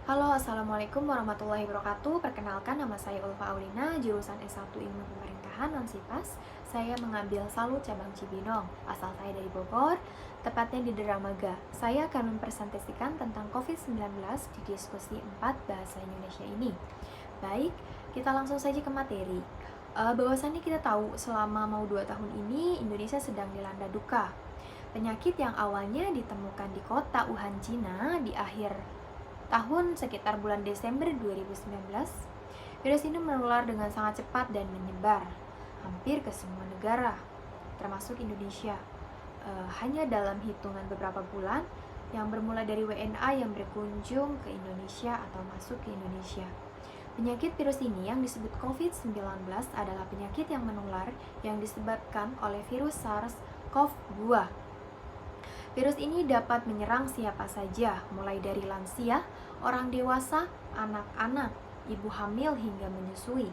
Halo, Assalamualaikum warahmatullahi wabarakatuh. Perkenalkan, nama saya Ulfa Aulina, jurusan S1 Ilmu Pemerintahan non-Sipas. Saya mengambil Salu cabang Cibinong. Asal saya dari Bogor, tepatnya di Deramaga. Saya akan mempresentasikan tentang COVID-19 di diskusi 4 bahasa Indonesia ini. Baik, kita langsung saja ke materi. Bahwasannya kita tahu selama mau 2 tahun ini Indonesia sedang dilanda duka. Penyakit yang awalnya ditemukan di kota Wuhan, Cina di akhir tahun sekitar bulan Desember 2019, virus ini menular dengan sangat cepat dan menyebar hampir ke semua negara, termasuk Indonesia. Hanya dalam hitungan beberapa bulan yang bermula dari WNA yang berkunjung ke Indonesia atau masuk ke Indonesia. Penyakit virus ini yang disebut COVID-19 adalah penyakit yang menular yang disebabkan oleh virus SARS-CoV-2. Virus ini dapat menyerang siapa saja, mulai dari lansia, orang dewasa, anak-anak, ibu hamil hingga menyusui.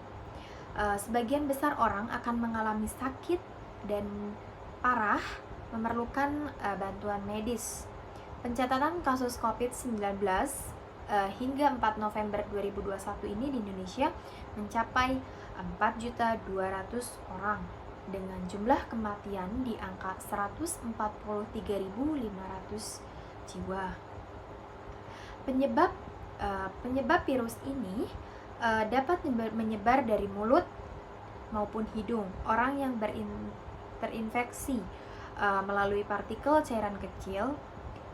Sebagian besar orang akan mengalami sakit dan parah, memerlukan bantuan medis. Pencatatan kasus COVID-19 hingga 4 November 2021 ini di Indonesia mencapai 4.200.000 orang, dengan jumlah kematian di angka 143.500 jiwa. Penyebab virus ini dapat menyebar dari mulut maupun hidung. Orang yang terinfeksi melalui partikel cairan kecil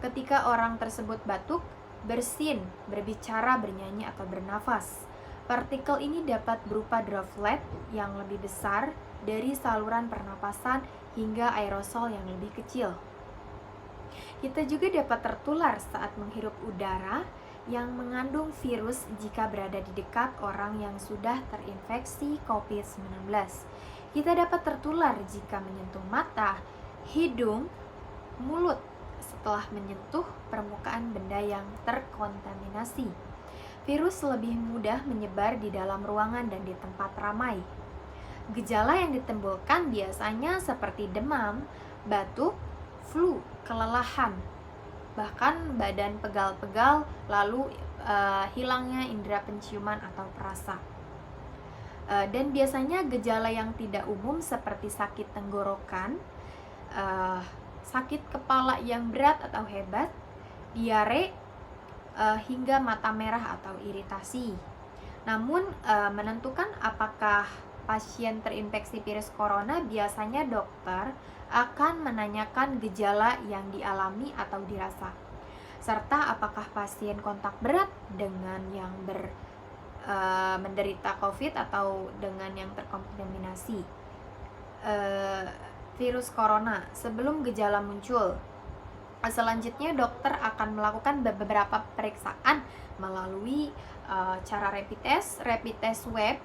ketika orang tersebut batuk, bersin, berbicara, bernyanyi, atau bernafas. Partikel ini dapat berupa droplet yang lebih besar dari saluran pernapasan hingga aerosol yang lebih kecil. Kita juga dapat tertular saat menghirup udara yang mengandung virus jika berada di dekat orang yang sudah terinfeksi COVID-19. Kita dapat tertular jika menyentuh mata, hidung, mulut setelah menyentuh permukaan benda yang terkontaminasi. Virus lebih mudah menyebar di dalam ruangan dan di tempat ramai. Gejala yang ditimbulkan biasanya seperti demam, batuk, flu, kelelahan, bahkan badan pegal-pegal, lalu hilangnya indera penciuman atau perasa. Dan biasanya gejala yang tidak umum seperti sakit tenggorokan, sakit kepala yang berat atau hebat, diare, hingga mata merah atau iritasi. Namun menentukan apakah pasien terinfeksi virus corona, biasanya dokter akan menanyakan gejala yang dialami atau dirasa, serta apakah pasien kontak berat dengan yang menderita COVID atau dengan yang terkontaminasi virus corona sebelum gejala muncul. Selanjutnya dokter akan melakukan beberapa periksaan melalui cara rapid test swab,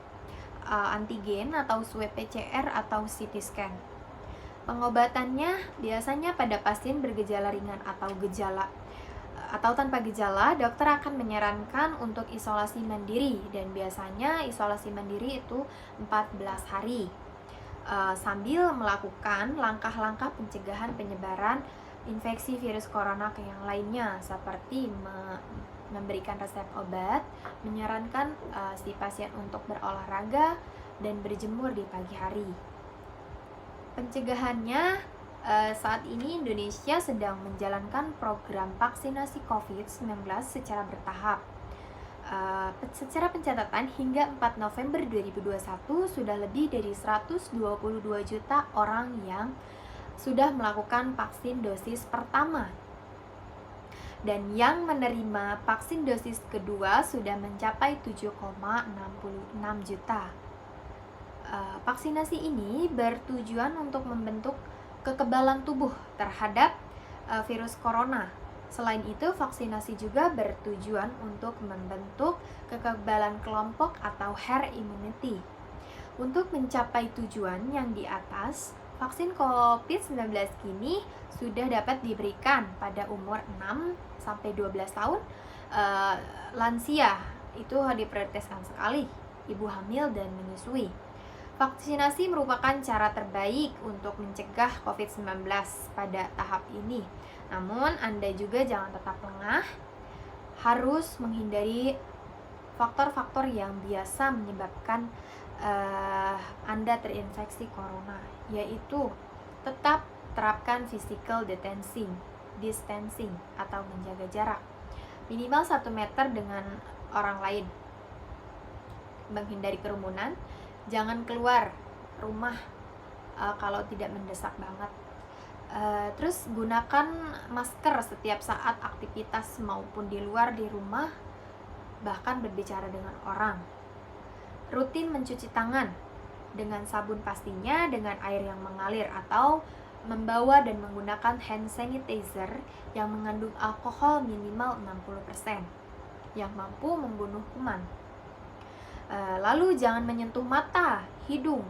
antigen atau swab PCR atau CT scan. Pengobatannya biasanya pada pasien bergejala ringan atau tanpa gejala, dokter akan menyarankan untuk isolasi mandiri, dan biasanya isolasi mandiri itu 14 hari sambil melakukan langkah-langkah pencegahan penyebaran infeksi virus corona ke yang lainnya, seperti memberikan resep obat, menyarankan si pasien untuk berolahraga dan berjemur di pagi hari. Pencegahannya, saat ini Indonesia sedang menjalankan program vaksinasi COVID-19 secara bertahap. Secara pencatatan hingga 4 November 2021 sudah lebih dari 122 juta orang yang sudah melakukan vaksin dosis pertama, dan yang menerima vaksin dosis kedua sudah mencapai 7,66 juta. Vaksinasi ini bertujuan untuk membentuk kekebalan tubuh terhadap virus corona. Selain itu, vaksinasi juga bertujuan untuk membentuk kekebalan kelompok atau herd immunity. Untuk mencapai tujuan yang di atas, vaksin COVID-19 kini sudah dapat diberikan pada umur 6-12 tahun, lansia itu diprioritaskan sekali, ibu hamil dan menyusui. Vaksinasi merupakan cara terbaik untuk mencegah COVID-19 pada tahap ini. Namun, Anda juga jangan tetap lengah. harus menghindari faktor-faktor yang biasa menyebabkan Anda terinfeksi corona, yaitu tetap terapkan physical distancing atau menjaga jarak minimal 1 meter dengan orang lain, menghindari kerumunan, jangan keluar rumah kalau tidak mendesak banget. Terus gunakan masker setiap saat aktivitas maupun di luar di rumah, bahkan berbicara dengan orang. Rutin mencuci tangan dengan sabun pastinya dengan air yang mengalir, atau membawa dan menggunakan hand sanitizer yang mengandung alkohol minimal 60% yang mampu membunuh kuman. Lalu jangan menyentuh mata, hidung,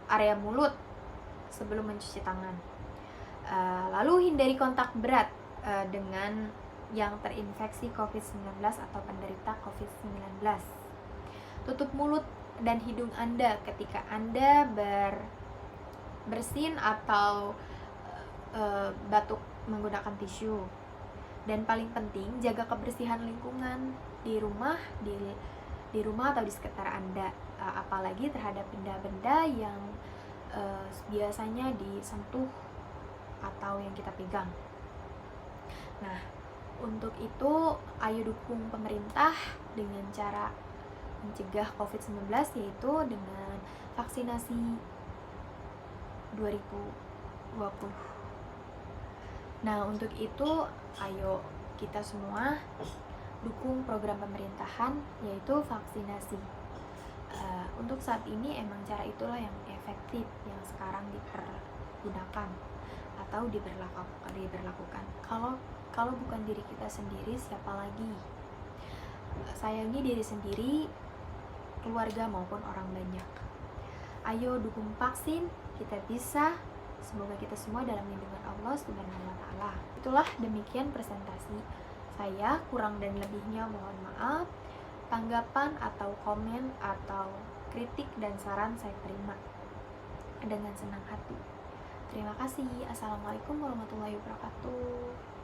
area mulut sebelum mencuci tangan. Lalu hindari kontak berat dengan yang terinfeksi COVID-19 atau penderita COVID-19. Tutup mulut dan hidung Anda ketika Anda bersin atau batuk menggunakan tisu. Dan paling penting, jaga kebersihan lingkungan di rumah atau di sekitar Anda, apalagi terhadap benda-benda yang biasanya disentuh atau yang kita pegang. Nah, untuk itu ayo dukung pemerintah dengan cara mencegah COVID-19, yaitu dengan vaksinasi 2020. Nah, untuk itu ayo kita semua dukung program pemerintahan, yaitu vaksinasi. Untuk saat ini emang cara itulah yang efektif yang sekarang dipergunakan atau diberlakukan. Kalau bukan diri kita sendiri, siapa lagi? Sayangi diri sendiri, keluarga maupun orang banyak. Ayo dukung vaksin, kita bisa. Semoga kita semua dalam lindungan Allah Subhanahu wa Ta'ala. Itulah demikian presentasi saya, kurang dan lebihnya mohon maaf. Tanggapan atau komen atau kritik dan saran saya terima dengan senang hati. Terima kasih. Assalamualaikum warahmatullahi wabarakatuh.